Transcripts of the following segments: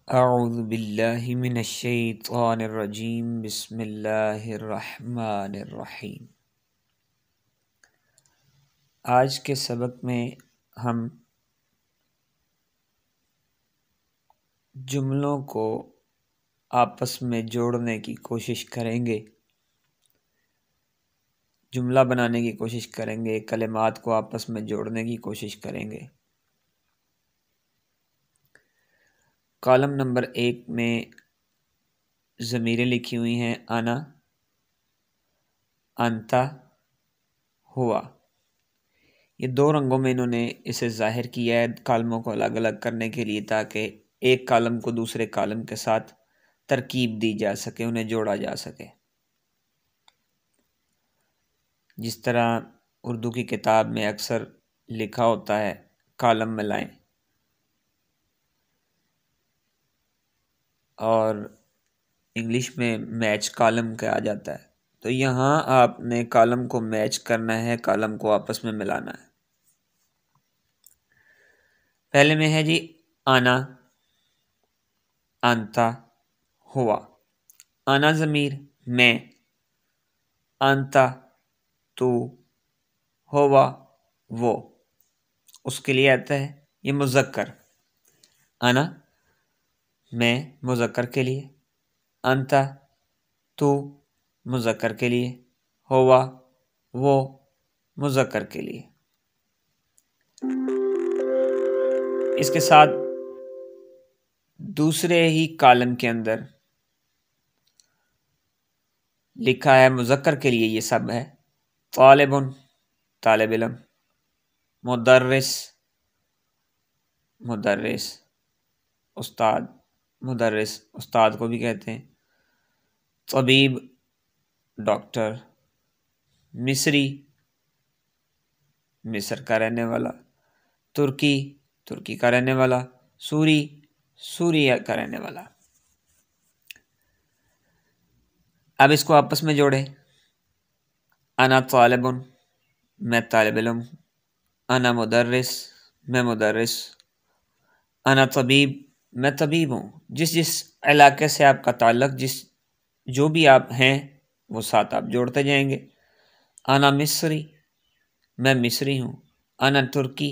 اعوذ باللہ من الشیطان الرجیم بسم اللہ الرحمن الرحیم۔ آج کے سبق میں ہم جملوں کو آپس میں جوڑنے کی کوشش کریں گے، جملہ بنانے کی کوشش کریں گے، کلمات کو آپس میں جوڑنے کی کوشش کریں گے۔ کالم نمبر 1 میں ضمیریں لکھی ہوئی ہیں انا، انتا، ہوا۔ یہ دو رنگوں میں انہوں نے اسے ظاہر کیا ہے کالموں کو الگ الگ کرنے کے لیے، تاکہ ایک کالم کو دوسرے کالم کے ساتھ ترکیب دی جا سکے، انہیں جوڑا جا سکے۔ جس طرح اردو کی کتاب میں اکثر لکھا ہوتا ہے کالم ملائیں، اور انگلش میں میچ کالم کہا جاتا ہے، تو یہاں آپ نے کالم کو میچ کرنا ہے، کالم کو آپس میں ملانا ہے۔ پہلے میں ہے جی انا، انتا، ہوا۔ انا ضمیر میں، انتا تو، ہوا وہ، اس کے لیے آتا ہے یہ مذکر۔ انا میں مذکر کے لیے، انتا تو مذکر کے لیے، ہوا وہ مذکر کے لیے۔ اس کے ساتھ دوسرے ہی کالم کے اندر لکھا ہے مذکر کے لیے، یہ سب ہے طالبن طالب علم، مدرس مدرس استاد، مدرس استاد کو بھی کہتے ہیں، طبیب ڈاکٹر، مصری مصر کا رہنے والا، ترکی ترکی کا رہنے والا، سوری سوریا کا رہنے والا۔ اب اس کو آپس میں جوڑیں۔ انا طالبن میں طالب علم، انا مدرس میں مدرس، انا طبیب میں طبیب ہوں۔ جس جس علاقے سے آپ کا تعلق، جو بھی آپ ہیں وہ ساتھ آپ جوڑتے جائیں گے۔ انا مصری میں مصری ہوں، انا ترکی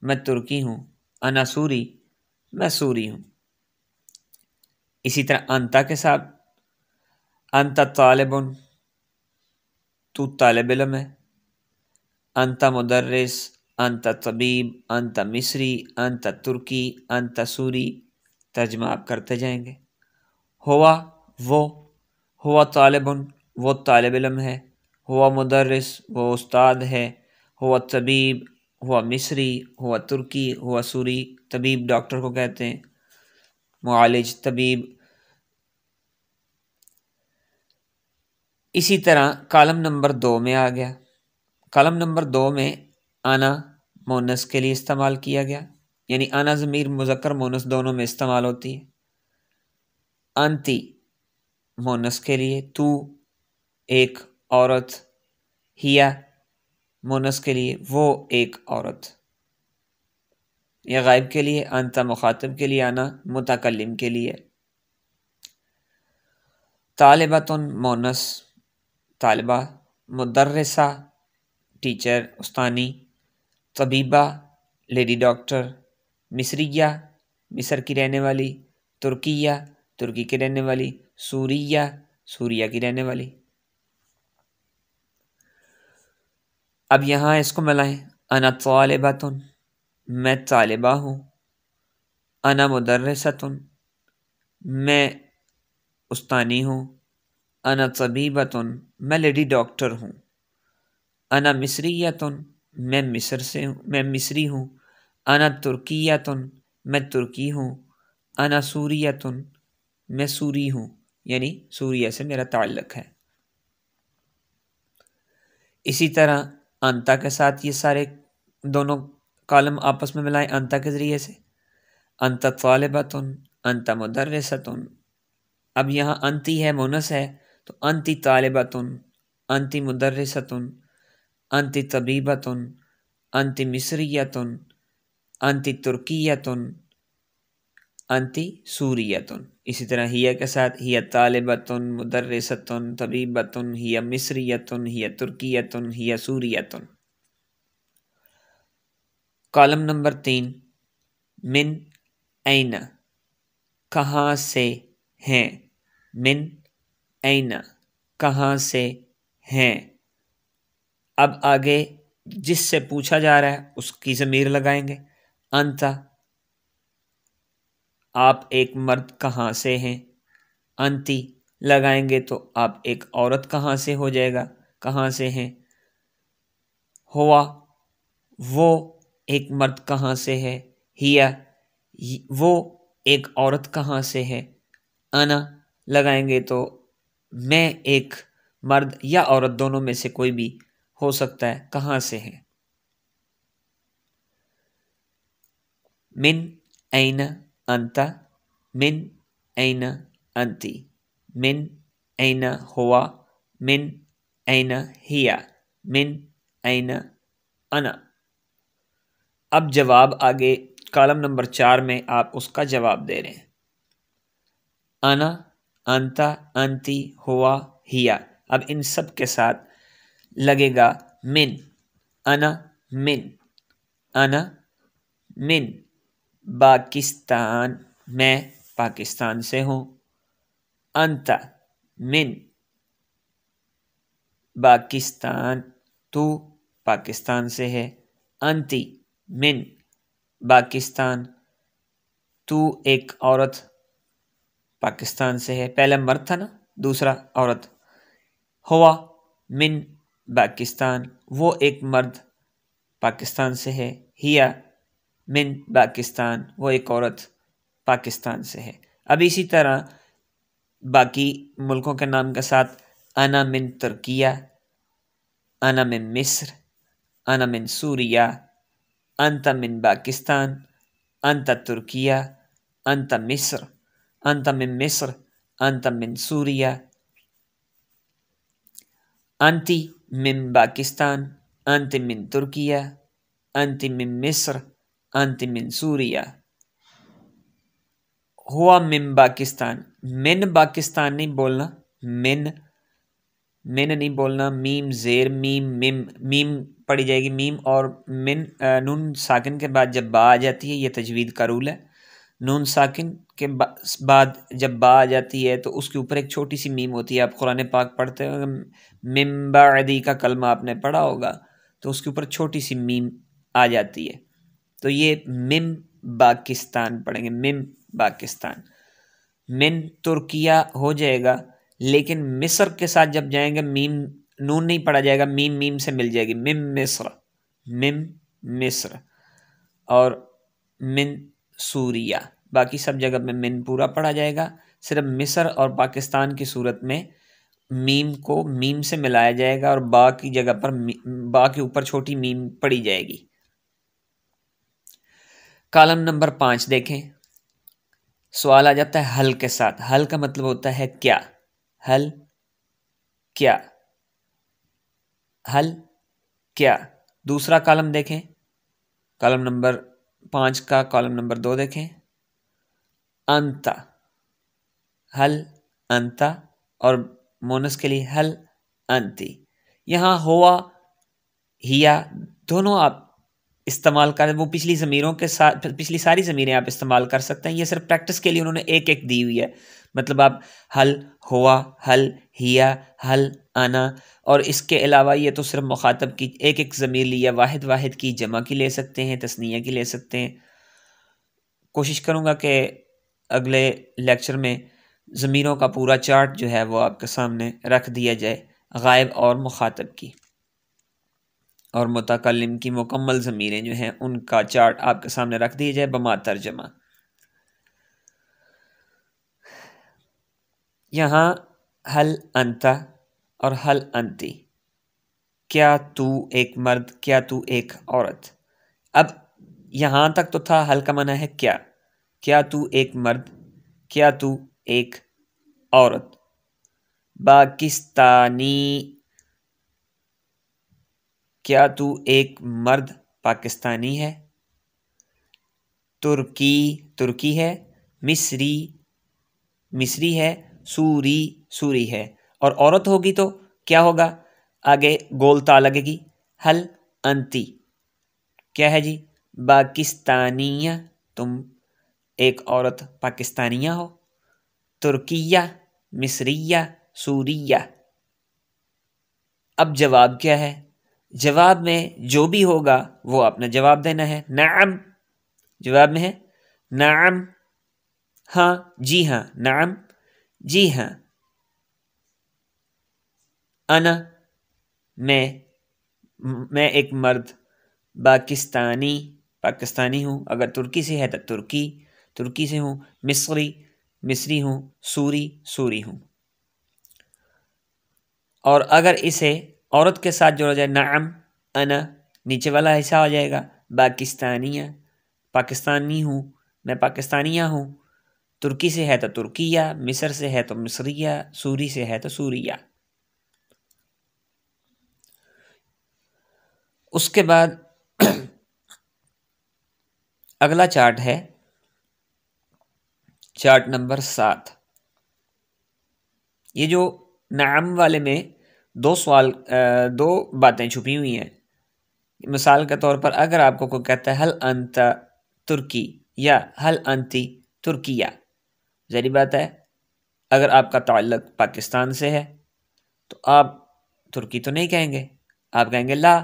میں ترکی ہوں، انا سوری میں سوری ہوں۔ اسی طرح انتا کے ساتھ، انتا طالبن تو طالب علم ہے، انتا مدرس، انتا طبیب، انتا مصری، انتا ترکی، انتا سوری، ترجمہ آپ کرتے جائیں گے۔ ہوا وہ، ہوا طالبن وہ طالب علم ہے، ہوا مدرس وہ استاد ہے، ہوا طبیب ہوا مصری، ہوا ترکی ہوا سوری۔ طبیب ڈاکٹر کو کہتے ہیں، معالج طبیب۔ اسی طرح کالم نمبر 2 میں آ گیا۔ کالم نمبر 2 میں انا مونس کے لیے استعمال کیا گیا، یعنی انا ضمیر مذکر مونس دونوں میں استعمال ہوتی ہے۔ انتی مونس کے لیے، تو ایک عورت، ہیا مونس کے لیے وہ ایک عورت، یا غائب کے لیے انتا مخاطب کے لیے، انا متکلم کے لیے۔ طالبتن مونس طالبہ، مدرسہ ٹیچر استانی، طبیبہ لیڈی ڈاکٹر، مصریہ مصر کی رہنے والی، ترکیہ ترکی کی رہنے والی، سوریہ سوریا کی رہنے والی۔ اب یہاں اس کو ملائیں۔ انا طالبتن میں طالبہ ہوں، انا مدرستن میں استانی ہوں، انا طبیبتن میں لیڈی ڈاکٹر ہوں، انا مصریتن میں مصری ہوں، انا ترکیتن میں ترکی ہوں، انا سوریتن میں سوری ہوں، یعنی سوریہ سے میرا تعلق ہے۔ اسی طرح انتا کے ساتھ یہ سارے دونوں کالم آپس میں ملائیں انتا کے ذریعے سے۔ انتا طالبتن، انتا مدرستن۔ اب یہاں انتی ہے مونس ہے، تو انتی طالبتن، انتی مدرستن، انتی طبیبتن، انتی مصریتن، انتی ترکیتن، انتی سوریتن. اسی طرح ہی کے ساتھ ہی طالبتن مدرستن طبیبتن ہی مصریتن ہی ترکیتن ہی سوریتن. کالم نمبر 3 من این کہاں سے ہیں. من این کہاں سے ہیں. اب آگے جس سے پوچھا جا رہا ہے اس کی ضمیر لگائیں گے. انتا آپ ایک مرد کہاں سے ہیں. انتی لگائیں گے تو آپ ایک عورت کہاں سے ہو جائے گا، کہاں سے ہیں. ہوا وہ ایک مرد کہاں سے ہے. ہیا وہ ایک عورت کہاں سے ہے. انا لگائیں گے تو میں ایک مرد یا عورت دونوں میں سے کوئی بھی ہو سکتا ہے، کہاں سے ہے. من این انتا من این انتی من این ہوا من این ہیا من این انا. اب جواب آگے کالم نمبر 4 میں آپ اس کا جواب دے رہے ہیں. انا انتا انتی ہوا ہیا. اب ان سب کے ساتھ لگے گا من. انا من انا من پاکستان میں پاکستان سے ہوں. انتا من پاکستان تو پاکستان سے ہے. انتی من پاکستان تو ایک عورت پاکستان سے ہے. پہلا مرد تھا نا، دوسرا عورت. ہوا من پاکستان وہ ایک مرد پاکستان سے ہے. ہیا من پاکستان وہ ایک عورت پاکستان سے ہے. اب اسی طرح باقی ملکوں کے نام کے ساتھ انا من ترکیہ، انا من مصر، انا من سوریہ، انت من پاکستان، انت ترکیہ، انت مصر، انت من مصر، انت من سوریہ، انتی من پاکستان، انت من ترکیہ، انت من مصر، انت من سوریہ. ہوا من پاکستان. من پاکستان نہیں بولنا، من نہیں بولنا. میم زیر میم میم میم پڑھی جائے گی. میم اور من نون ساکن کے بعد جب با آ جاتی ہے، یہ تجوید کا رول ہے. نون ساکن کے بعد جب با آ جاتی ہے تو اس کے اوپر ایک چھوٹی سی میم ہوتی ہے. آپ قرآن پاک پڑھتے ہو، من بعدی کا کلمہ آپ نے پڑھا ہوگا تو اس کے اوپر چھوٹی سی میم آ جاتی ہے. تو یہ من پاکستان پڑھیں گے. من پاکستان. من ترکیہ ہو جائے گا، لیکن مصر کے ساتھ جب جائیں گے میم نون نہیں پڑھا جائے گا، میم میم سے مل جائے گی. من مصر، من مصر. اور من سوریہ. باقی سب جگہ میں من پورا پڑھا جائے گا. صرف مصر اور پاکستان کی صورت میں میم کو میم سے ملایا جائے گا اور با کی جگہ پر با کے اوپر چھوٹی میم پڑھی جائے گی. کالم نمبر 5 دیکھیں. سوال آ جاتا ہے حل کے ساتھ. حل کا مطلب ہوتا ہے کیا. حل کیا، حل کیا. دوسرا کالم دیکھیں، کالم نمبر 5 کا کالم نمبر 2 دیکھیں. انتا، حل انتا، اور مونس کے لیے حل انتی. یہاں ہوا ہیا دونوں آپ استعمال کریں. وہ پچھلی ضمیروں کے ساتھ پچھلی ساری ضمیریں آپ استعمال کر سکتے ہیں. یہ صرف پریکٹس کے لیے انہوں نے ایک ایک دی ہوئی ہے. مطلب آپ حل ہوا، حل ہیا، حل انا، اور اس کے علاوہ یہ تو صرف مخاطب کی ایک ایک ضمیر لی ہے. واحد واحد کی جمع کی لے سکتے ہیں، تثنیہ کی لے سکتے ہیں. کوشش کروں گا کہ اگلے لیکچر میں ضمیروں کا پورا چارٹ جو ہے وہ آپ کے سامنے رکھ دیا جائے، غائب اور مخاطب کی اور متکلم کی مکمل ضمیریں جو ہیں ان کا چارٹ آپ کے سامنے رکھ دیا جائے بما ترجمہ. یہاں حل انتا اور حل انتی، کیا تو ایک مرد، کیا تو ایک عورت. اب یہاں تک تو تھا حل کا معنی ہے کیا. کیا تو ایک مرد، کیا تو ایک عورت. پاکستانی، کیا تو ایک مرد پاکستانی ہے. ترکی، ترکی ہے. مصری مصری ہے، سوری سوری ہے، اور عورت ہوگی تو کیا ہوگا؟ آگے گول تا لگے گی، حل انتی کیا ہے جی؟ پاکستانیہ، تم ایک عورت پاکستانیہ ہو، ترکیہ مصریہ سوریہ۔ اب جواب کیا ہے؟ جواب میں جو بھی ہوگا وہ آپ نے جواب دینا ہے۔ نعم جواب میں ہے نعم، ہاں جی ہاں، نعم جی ہاں، انا میں ایک مرد، پاکستانی ہوں، اگر ترکی سے ہے تو ترکی سے ہوں، مصری ہوں، سوری ہوں۔ اور اگر اسے عورت کے ساتھ جوڑا جائے، نعم انا، نیچے والا حصہ ہو جائے گا پاکستانیہ، پاکستانی ہوں، میں پاکستانیہ ہوں، ترکی سے ہے تو ترکیہ، مصر سے ہے تو مصریہ، سوری سے ہے تو سوریہ۔ اس کے بعد اگلا چارٹ ہے چارٹ نمبر 7۔ یہ جو نعم والے میں دو باتیں چھپی ہوئی ہیں۔ مثال کے طور پر اگر آپ کو کوئی کہتا ہے حل انت ترکی یا حل انتی ترکیہ، ظاہری بات ہے اگر آپ کا تعلق پاکستان سے ہے تو آپ ترکی تو نہیں کہیں گے، آپ کہیں گے لا،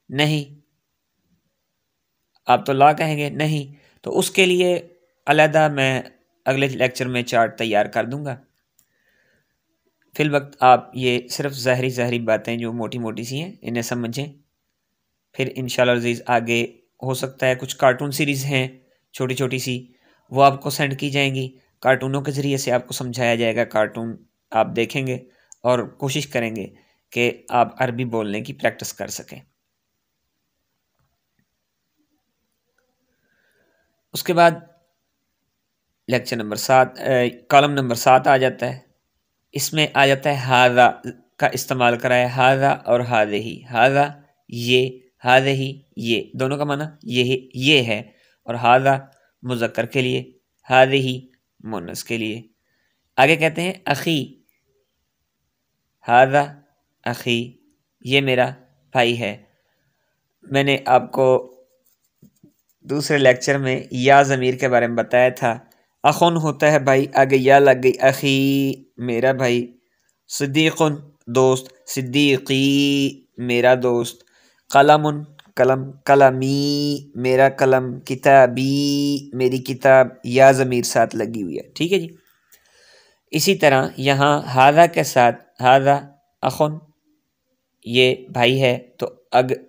نہیں، آپ تو لا کہیں گے نہیں۔ تو اس کے لیے علیحدہ میں اگلے لیکچر میں چارٹ تیار کر دوں گا۔ فی الوقت آپ یہ صرف ظاہری باتیں جو موٹی موٹی سی ہیں انہیں سمجھیں، پھر انشاءاللہ عزیز آگے ہو سکتا ہے کچھ کارٹون سیریز ہیں چھوٹی چھوٹی سی، وہ آپ کو سینڈ کی جائیں گی، کارٹونوں کے ذریعے سے آپ کو سمجھایا جائے گا، کارٹون آپ دیکھیں گے اور کوشش کریں گے کہ آپ عربی بولنے کی پریکٹس کر سکیں۔ اس کے بعد لیکچر نمبر 7 کالم نمبر 7 آ جاتا ہے، اس میں آ جاتا ہے ہاذا کا استعمال کرا ہے، ہاذا اور ہاذہی، ہاذا یہ، ہاذہی یہ، دونوں کا معنی یہ ہے، اور ہاذا مذکر کے لیے، ہاذہی مؤنث کے لیے۔ آگے کہتے ہیں اخی، ہاذا اخی یہ میرا بھائی ہے۔ میں نے آپ کو دوسرے لیکچر میں یا ضمیر کے بارے میں بتایا تھا، اخن ہوتا ہے بھائی، آگے یا لگ گئی، اخی میرا بھائی، صدیقن دوست، صدیقی میرا دوست، قلم قلم، قلمی میرا قلم، کتابی میری کتاب، یا ضمیر ساتھ لگی ہوئی ہے، ٹھیک ہے جی۔ اسی طرح یہاں ہاذا کے ساتھ، ہاذا اخن یہ بھائی ہے، تو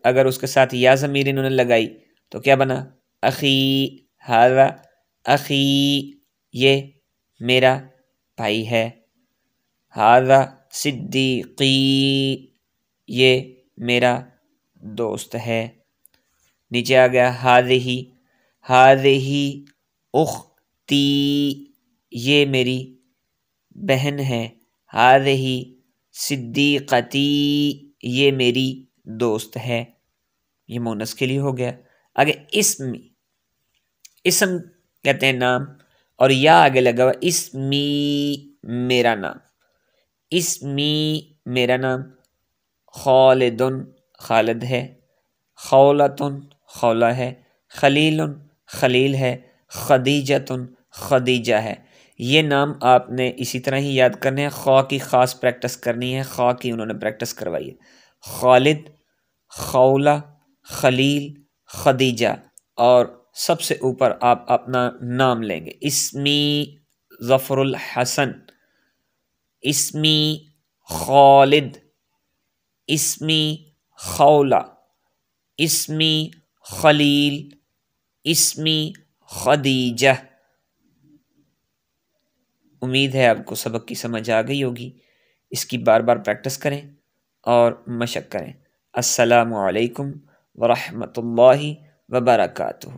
اگر اس کے ساتھ یا ضمیر انہوں نے لگائی تو کیا بنا؟ اخی، ہاذا اخی یہ میرا بھائی ہے، ہاذا صدیقی یہ میرا دوست ہے۔ نیچے آ گیا ہاذہی، ہاذہی اختی یہ میری بہن ہے، ہاذہی صدیقتی یہ میری دوست ہے، یہ مونس کے لیے ہو گیا۔ آگے اسم کہتے ہیں نام، اور یا آگے لگا ہوا اسمی میرا نام، اسمی میرا نام، خالدن خالد ہے، خولتن خولہ ہے، خلیل خلیل ہے، خدیجتن خدیجہ ہے۔ یہ نام آپ نے اسی طرح ہی یاد کرنے ہیں، خا کی خاص پریکٹس کرنی ہے، خا کی انہوں نے پریکٹس کروائی ہے، خالد، خولہ، خلیل، خدیجہ، اور سب سے اوپر آپ اپنا نام لیں گے، اسمی ظفر الحسن، اسمی خالد، اسمی خولہ، اسمی خلیل، اسمی خدیجہ۔ امید ہے آپ کو سبق کی سمجھ آ گئی ہوگی، اس کی بار بار پریکٹس کریں اور مشق کریں۔ السلام علیکم ورحمۃ اللہ وبرکاتہ۔